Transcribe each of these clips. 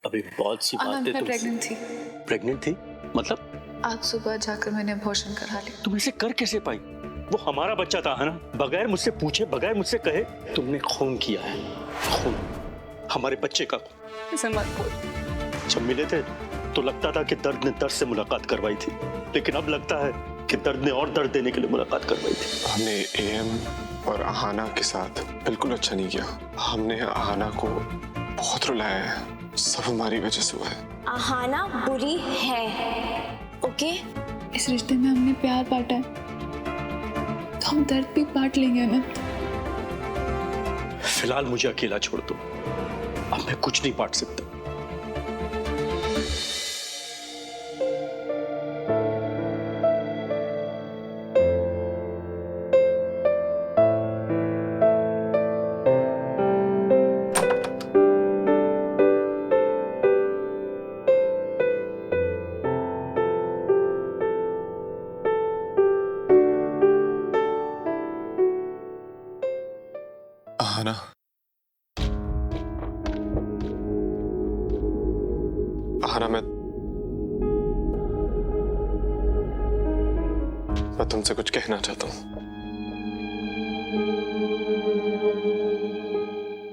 अभी बहुत सी बातें मैं प्रेग्नेंट थी। प्रेग्नेंट थी मतलब? आज सुबह जाकर मैंने अबॉर्शन करा लिया। तुम इसे कर कैसे पाई? वो हमारा बच्चा था, है ना? बगैर मुझसे पूछे, बगैर मुझसे कहे तुमने खून किया है। खून, हमारे बच्चे का खून। ऐसा मत बोल। जब मिले थे तो लगता था कि दर्द ने दर्द से मुलाकात करवाई थी, लेकिन अब लगता है कि दर्द ने और दर्द देने के लिए मुलाकात करवाई थी। हमने एएम और आहाना के साथ बिल्कुल अच्छा नहीं किया। हमने आहाना को बहुत रुलाया है। सब हमारी वजह से हुआ है। आहाना बुरी है, ओके? इस रिश्ते में हमने प्यार बांटा है, तो हम दर्द भी बांट लेंगे ना। फिलहाल मुझे अकेला छोड़ दो, अब मैं कुछ नहीं बांट सकता। आहाना, आहाना, मैं तुमसे कुछ कहना चाहता हूँ।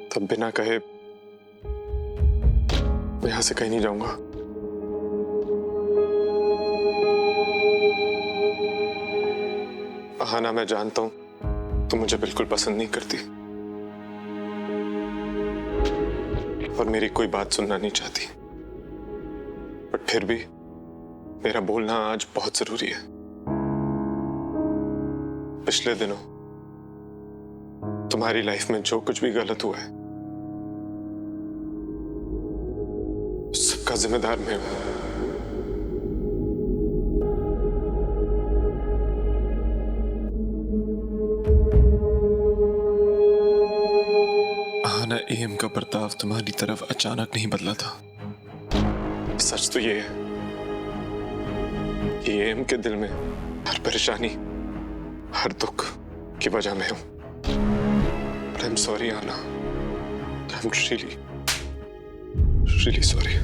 तब बिना कहे मैं यहां से कहीं नहीं जाऊंगा। आहाना, मैं जानता हूं तुम मुझे बिल्कुल पसंद नहीं करती और मेरी कोई बात सुनना नहीं चाहती, बट फिर भी मेरा बोलना आज बहुत जरूरी है। पिछले दिनों तुम्हारी लाइफ में जो कुछ भी गलत हुआ है, सबका जिम्मेदार मैं हूं। आहाना, एएम का बर्ताव तुम्हारी तरफ अचानक नहीं बदला था। सच तो ये है कि एएम के दिल में हर परेशानी, हर दुख की वजह मैं हूं। But I'm sorry, Anna. I'm really sorry.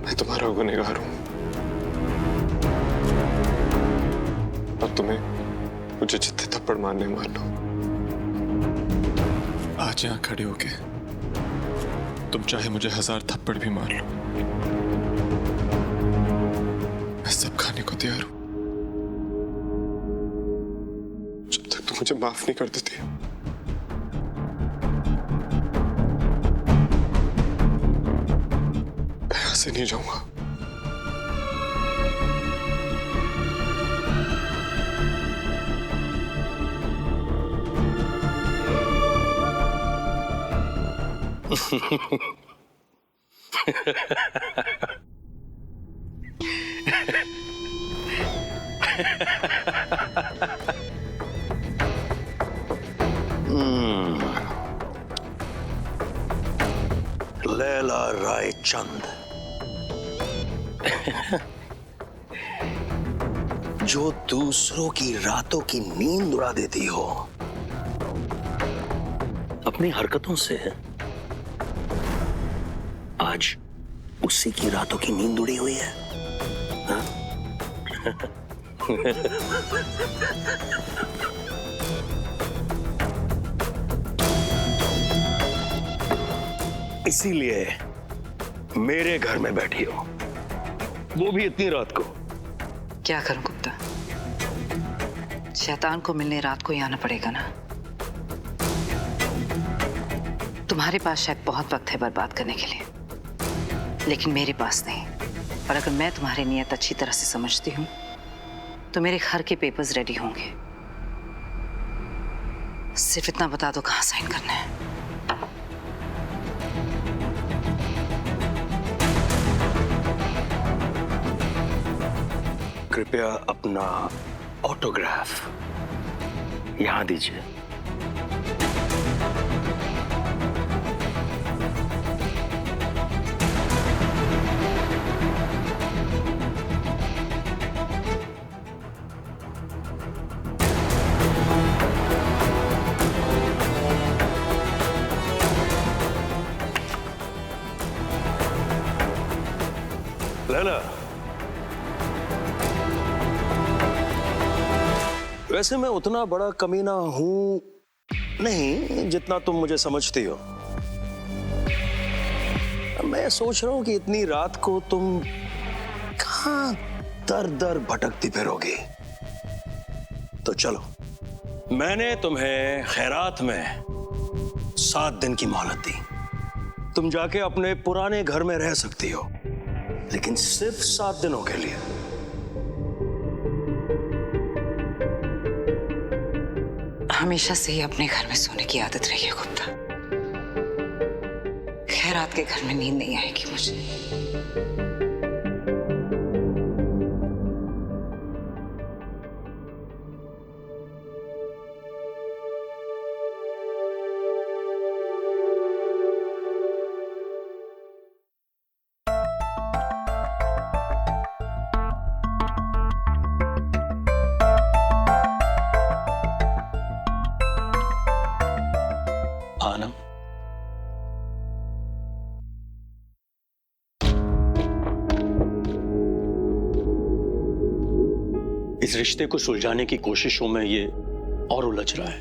मैं तुम्हारा गुनहगार हूं। अब तुम्हें मुझे जितने थप्पड़ मारने मार लो। आज यहां खड़े होके तुम चाहे मुझे 1000 थप्पड़ भी मार लो, मैं सब खाने को तैयार हूं, जब तक तुम मुझे माफ नहीं कर देती। मैं यहां से नहीं जाऊंगा। लैला राय चंद, जो दूसरों की रातों की नींद उड़ा देती हो अपनी हरकतों से, आज उसी की रातों की नींद उड़ी हुई है। हाँ? इसीलिए मेरे घर में बैठी हो, वो भी इतनी रात को। क्या करूं गुप्ता, शैतान को मिलने रात को ही आना पड़ेगा ना। तुम्हारे पास शायद बहुत वक्त है बर्बाद करने के लिए, लेकिन मेरे पास नहीं। और अगर मैं तुम्हारी नीयत अच्छी तरह से समझती हूँ तो मेरे घर के पेपर्स रेडी होंगे। सिर्फ इतना बता दो कहाँ साइन करना है। कृपया अपना ऑटोग्राफ यहां दीजिए। लैला, वैसे मैं उतना बड़ा कमीना हूं नहीं जितना तुम मुझे समझती हो। मैं सोच रहा हूं कि इतनी रात को तुम कहां दर दर भटकती फिरोगी। तो चलो, मैंने तुम्हें खैरात में 7 दिन की मोहलत दी। तुम जाके अपने पुराने घर में रह सकती हो, लेकिन सिर्फ 7 दिनों के लिए। हमेशा से ही अपने घर में सोने की आदत रही है गुप्ता। खैरात के घर में नींद नहीं आएगी मुझे। आनम, इस रिश्ते को सुलझाने की कोशिशों में ये और उलझ रहा है।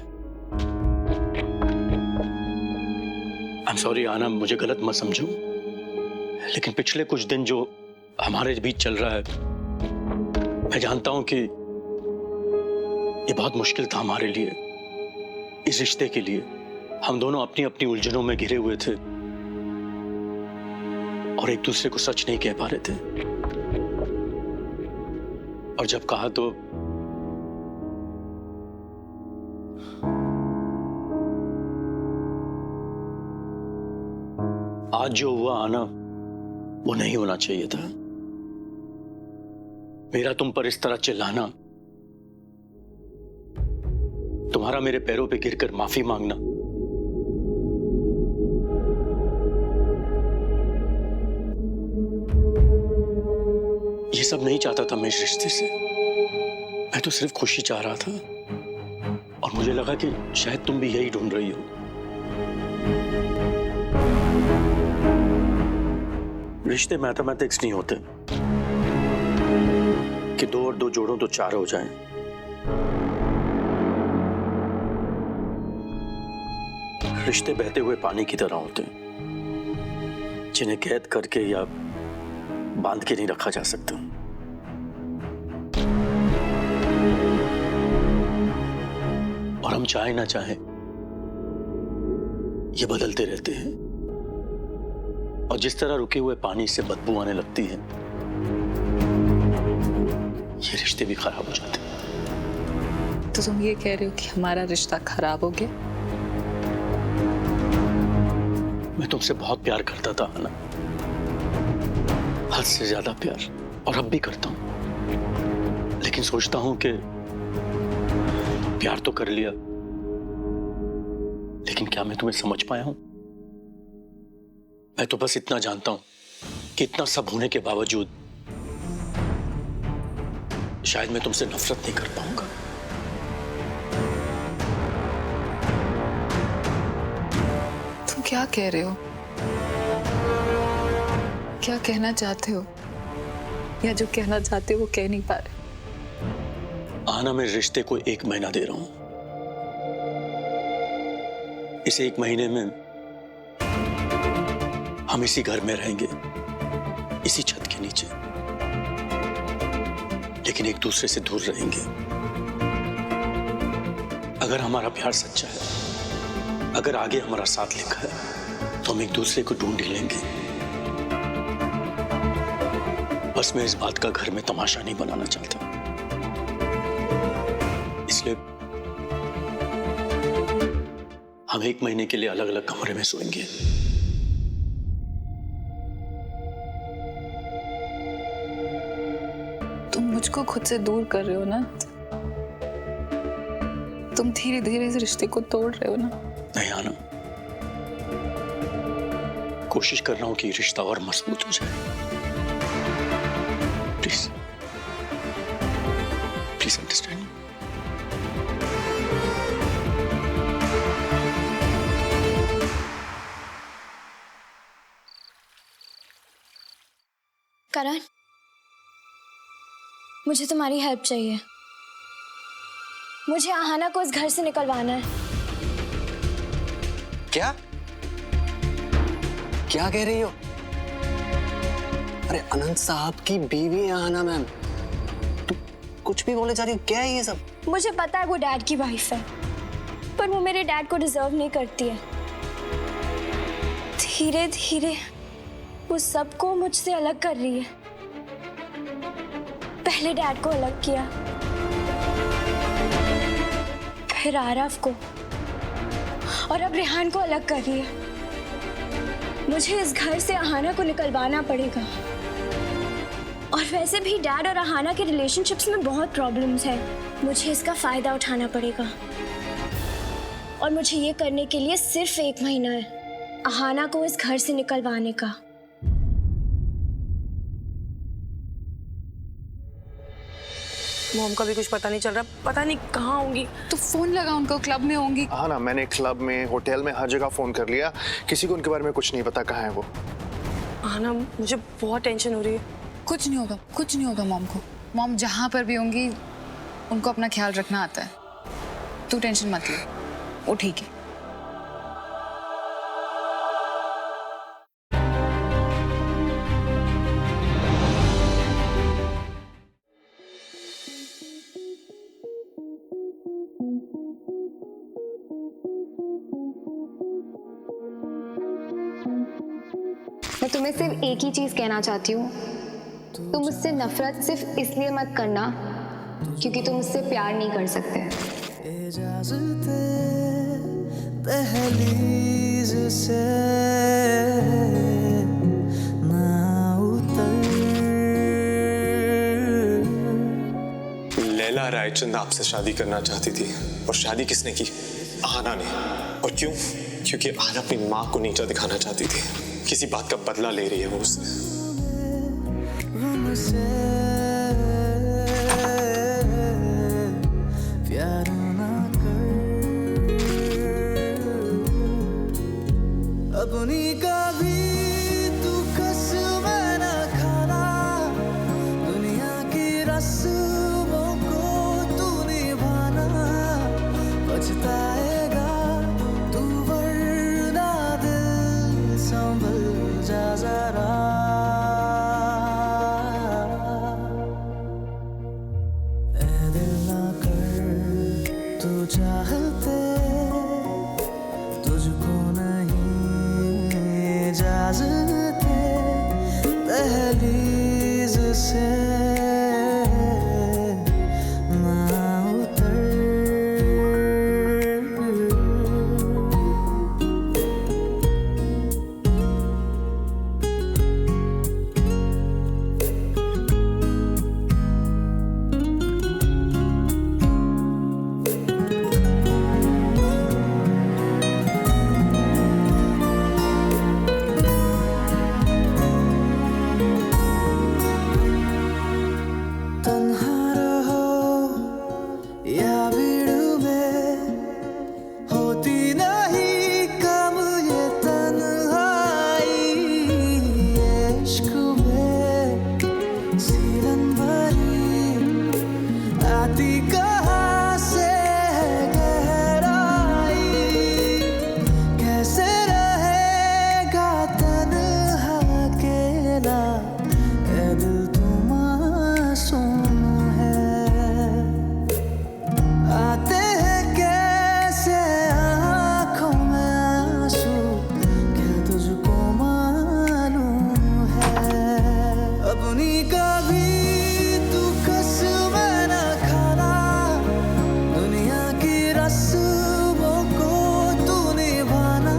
आई एम सॉरी आनम, मुझे गलत मत समझो, लेकिन पिछले कुछ दिन जो हमारे बीच चल रहा है, मैं जानता हूं कि ये बहुत मुश्किल था हमारे लिए, इस रिश्ते के लिए। हम दोनों अपनी अपनी उलझनों में घिरे हुए थे और एक दूसरे को सच नहीं कह पा रहे थे, और जब कहा तो आज जो हुआ आना, वो नहीं होना चाहिए था। मेरा तुम पर इस तरह चिल्लाना, तुम्हारा मेरे पैरों पे गिरकर माफी मांगना, ये सब नहीं चाहता था मैं इस रिश्ते से। मैं तो सिर्फ खुशी चाह रहा था, और मुझे लगा कि शायद तुम भी यही ढूंढ रही हो। रिश्ते मैथमेटिक्स नहीं होते कि 2 और 2 जोड़ो तो 4 हो जाएं। रिश्ते बहते हुए पानी की तरह होते हैं, जिन्हें कैद करके या बांध के नहीं रखा जा सकता। और हम चाहे ना चाहे ये बदलते रहते हैं, और जिस तरह रुके हुए पानी से बदबू आने लगती है, ये रिश्ते भी खराब हो जाते हैं। तो तुम ये कह रहे हो कि हमारा रिश्ता खराब हो गया? मैं तुमसे बहुत प्यार करता था ना, हद से ज्यादा प्यार, और अब भी करता हूं। लेकिन सोचता हूं कि प्यार तो कर लिया, लेकिन क्या मैं तुम्हें समझ पाया हूं? मैं तो बस इतना जानता हूं कि इतना सब होने के बावजूद शायद मैं तुमसे नफरत नहीं कर पाऊंगा। तुम क्या कह रहे हो? क्या कहना चाहते हो? या जो कहना चाहते हो वो कह नहीं पा रहे? आना, मैं रिश्ते को 1 महीना दे रहा हूं। इस 1 महीने में हम इसी घर में रहेंगे, इसी छत के नीचे, लेकिन एक दूसरे से दूर रहेंगे। अगर हमारा प्यार सच्चा है, अगर आगे हमारा साथ लिखा है, तो हम एक दूसरे को ढूंढ ही लेंगे। बस मैं इस बात का घर में तमाशा नहीं बनाना चाहता, इसलिए हम 1 महीने के लिए अलग अलग कमरे में सोएंगे। तुम मुझको खुद से दूर कर रहे हो ना? तुम धीरे धीरे इस रिश्ते को तोड़ रहे हो ना? नहीं आना, कोशिश कर रहा हूं कि रिश्ता और मजबूत हो जाए। Please please understand. करण, मुझे तुम्हारी हेल्प चाहिए। मुझे आहाना को इस घर से निकलवाना है। क्या क्या कह रही हो? अरे अनंत साहब की बीवी है आहाना मैम, तू कुछ भी बोले जा रही हो, क्या है ये सब? मुझे पता है वो डैड की वाइफ है, पर वो मेरे डैड को डिजर्व नहीं करती है। धीरे धीरे वो सबको मुझसे अलग कर रही है। पहले डैड को अलग किया, फिर आरफ को, और अब रेहान को अलग कर रही है। मुझे इस घर से आहाना को निकलवाना पड़ेगा। और वैसे भी डैड और आहाना के रिलेशनशिप्स में बहुत प्रॉब्लम्स हैं। मुझे इसका फायदा उठाना पड़ेगा, और मुझे ये करने के लिए सिर्फ 1 महीना है, आहाना को इस घर से निकलवाने का। मॉम का भी कुछ पता नहीं चल रहा, पता नहीं कहाँ होंगी। तो फोन लगा उनको, क्लब में होंगी। हाँ ना, मैंने क्लब में, होटल में, हर जगह फोन कर लिया, किसी को उनके बारे में कुछ नहीं पता कहाँ है वो। हाँ ना, मुझे बहुत टेंशन हो रही है। कुछ नहीं होगा, कुछ नहीं होगा मॉम को। मॉम जहाँ पर भी होंगी उनको अपना ख्याल रखना आता है। तू टेंशन मत ले, वो ठीक है। मैं तुम्हें सिर्फ एक ही चीज कहना चाहती हूँ, तुम मुझसे नफरत सिर्फ इसलिए मत करना क्योंकि तुम मुझसे प्यार नहीं कर सकते। दहलीज से ना उतर। लैला रायचंद आपसे शादी करना चाहती थी, और शादी किसने की? आहाना ने। और क्यों? क्योंकि आहाना अपनी माँ को नीचा दिखाना चाहती थी। किसी बात का बदला ले रही है वो उससे। प्यार ना कर अपनी का भी तू कसम ना खाना, दुनिया की रस्मों को तू निभाना। पछताएगा तू वरना दिल संभल जा जरा। ऐ दिल ना कर तू चाहते, तुझको नहीं इजाजत दहलीज से ना उतर। तन्हा रहो या भीड़ में, होती नहीं कम ये तन्हाई। इश्क में सीलन भरी आती कहाँ से गहराई। कैसे रहेगा तन्हा अकेला, ऐ दिल तुम मासूम है। आते हैं कैसे आँखों में आंसू, क्या तुझको मालूम है। अपनी कभी तू कसम ना खाना, दुनिया की रस्मों को तू निभाना।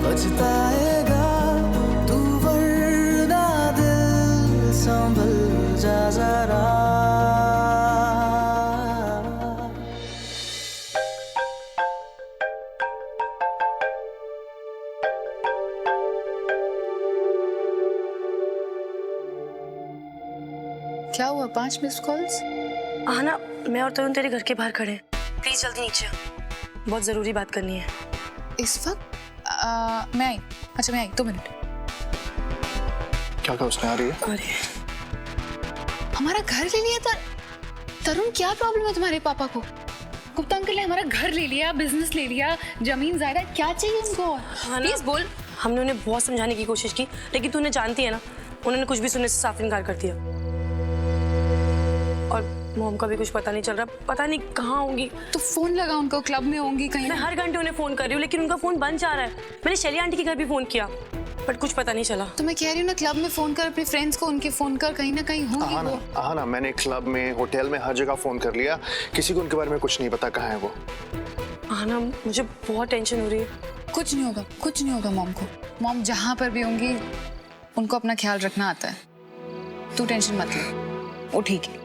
पछताएगा तू वरना दिल संभल जा जरा। क्या हुआ? 5 मिस कॉल्स? आहाना, मैं और तरुण तेरे घर के बाहर खड़े हैं, प्लीज जल्दी नीचे आ, बहुत जरूरी बात करनी है। इस वक्त मैं आई। अच्छा मैं आई, 2 मिनट। क्या कहा उसने? आ रही है? अरे हमारा घर ले लिया तरुण, क्या प्रॉब्लम है तुम्हारे पापा को? गुप्ता अंकल ने हमारा घर ले लिया, बिजनेस ले लिया, जमीन जायदाद, क्या चाहिए उनको? प्लीज बोल। हमने उन्हें बहुत समझाने की कोशिश की, लेकिन तू उन्हें जानती है ना, उन्होंने कुछ भी सुनने से साफ इनकार कर दिया। और मॉम का भी कुछ पता नहीं चल रहा, पता नहीं कहाँ होंगी। तो फोन लगा उनको, क्लब में होंगी कहीं। मैं हर घंटे उन्हें फोन कर रही हूँ, लेकिन उनका फोन बंद जा रहा है। मैंने शैली आंटी के घर भी फोन किया, बट कुछ पता नहीं चला। तो मैं कह रही हूँ ना, क्लब में फोन कर, अपने फ्रेंड्स को उनके फोन कर, कहीं ना कहीं होंगी वो। हाँ ना, मैंने क्लब में, होटल में, हर जगह फोन कर लिया, किसी को उनके बारे में कुछ नहीं पता कहाँ है वो। हाँ ना, मुझे बहुत टेंशन हो रही है। कुछ नहीं होगा, कुछ नहीं होगा मॉम को। मॉम जहाँ पर भी होंगी उनको अपना ख्याल रखना आता है, तू टेंशन मत ले, वो ठीक है।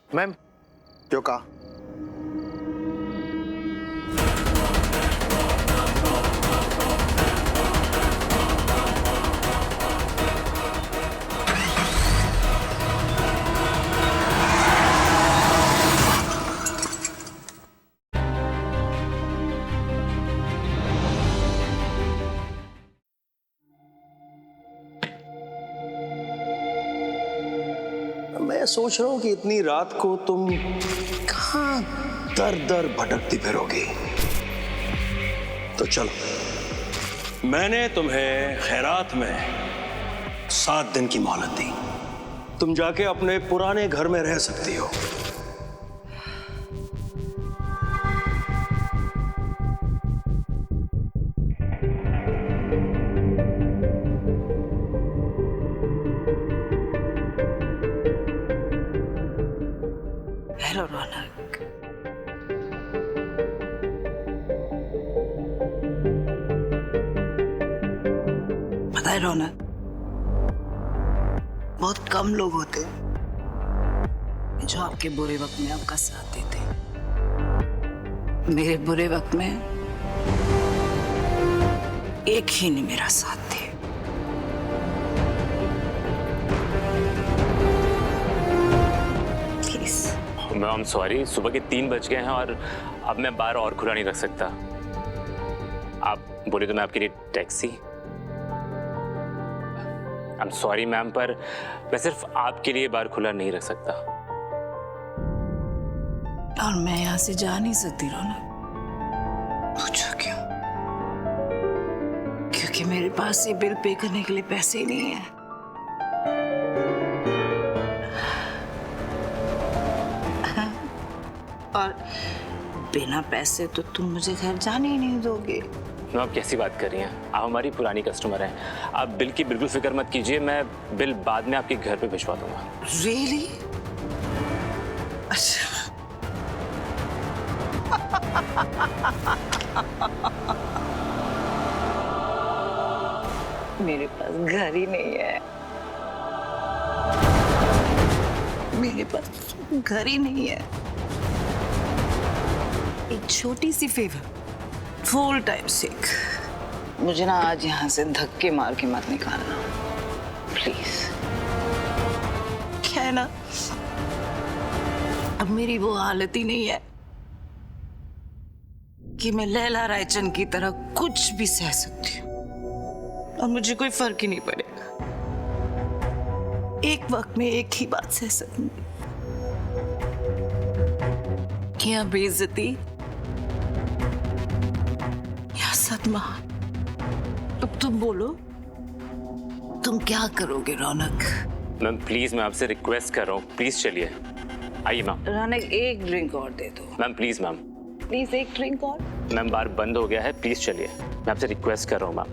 मैम, जो कहा। मैं सोच रहा हूं कि इतनी रात को तुम कहां दर दर भटकती फिरोगी। तो चलो, मैंने तुम्हें खैरात में 7 दिन की मोहलत दी, तुम जाके अपने पुराने घर में रह सकती हो। हेलो रौनक। पता है रौनक, बहुत कम लोग होते हैं जो आपके बुरे वक्त में आपका साथ देते। मेरे बुरे वक्त में एक ही ने मेरा साथ दिया। मैम सॉरी, सुबह के 3 बज गए हैं और अब मैं बार और खुला नहीं रख सकता। आप बोले तो मैं आपके लिए taxi. I am sorry ma'am, पर मैं सिर्फ आपके लिए बार खुला नहीं रख सकता। और मैं यहाँ से जा नहीं सकती रौनक। पूछो क्यों? क्योंकि मेरे पास ये बिल पे करने के लिए पैसे ही नहीं है। और बिना पैसे तो तुम मुझे घर जाने ही नहीं दोगे। मैम आप कैसी बात कर रही हैं? आप हमारी पुरानी कस्टमर हैं। आप बिल की बिल्कुल फिक्र मत कीजिए, मैं बिल बाद में आपके घर पे भिजवा दूंगा। Really? अच्छा। मेरे पास घर ही नहीं है, मेरे पास घर ही नहीं है। एक छोटी सी फेवर, फुल टाइम सिक। मुझे ना आज यहाँ से धक्के मार के मत निकालना प्लीज। क्या है ना, अब मेरी वो हालत ही नहीं है कि मैं लैला रायचंद की तरह कुछ भी सह सकती हूँ और मुझे कोई फर्क ही नहीं पड़ेगा। एक वक्त में एक ही बात सह सकूंगी, क्या बेइज्जती या सदमा। अब तुम बोलो, तुम क्या करोगे रौनक? मैम प्लीज, मैं आपसे रिक्वेस्ट कर रहा हूँ, प्लीज चलिए। आइए मैम। रौनक एक ड्रिंक और दे दो। Ma'am please ma'am. प्लीज एक ड्रिंक और। मैम बार बंद हो गया है, प्लीज चलिए। मैं आपसे रिक्वेस्ट कर रहा हूँ ma'am.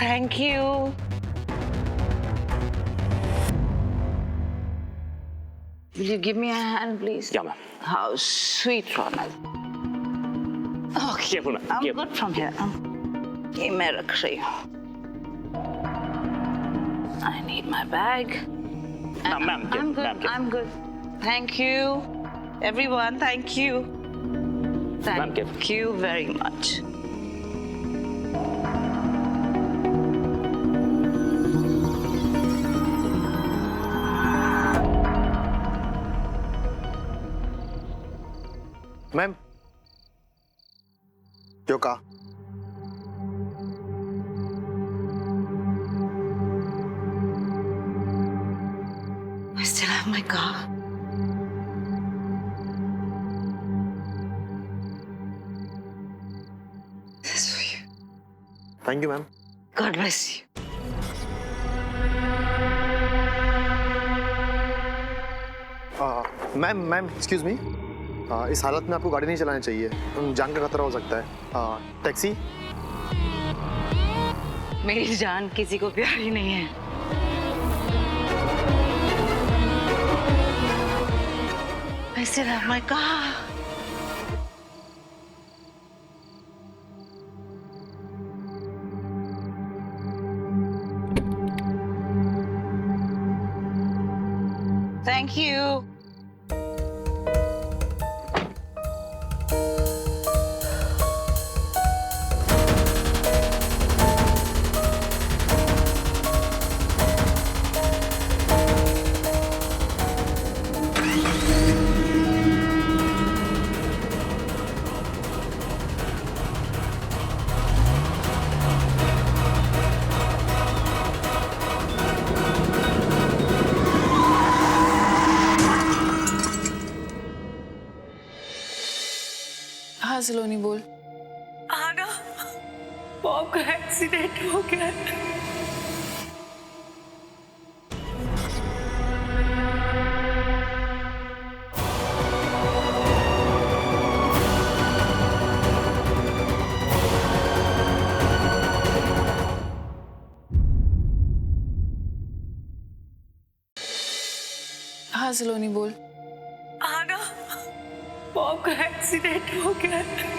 Thank you. Will you give me a hand, please? Yeah, ma'am. How sweet, Ronald. Okay, Careful, ma'am. I'm Careful. good from here. ये मैं रख रही हूँ. I need my bag. Ma'am, I'm careful, good. ma'am, careful. I'm good. Thank you, everyone. Thank you. Ma'am, careful. Thank you very much. Ma'am, क्यों कहा? I still have my car. This is for you. Thank you ma'am. God bless you. Ma'am excuse me, इस हालत में आपको गाड़ी नहीं चलानी चाहिए, जान का खतरा हो सकता है। टैक्सी? मेरी जान किसी को प्यारी नहीं है। I still have my car. Thank you. हाँ सलोनी बोल। आना, बॉब का एक्सीडेंट हो गया है। हाँ सलोनी बोल। आना, बॉब का एक्सीडेंट हो गया है।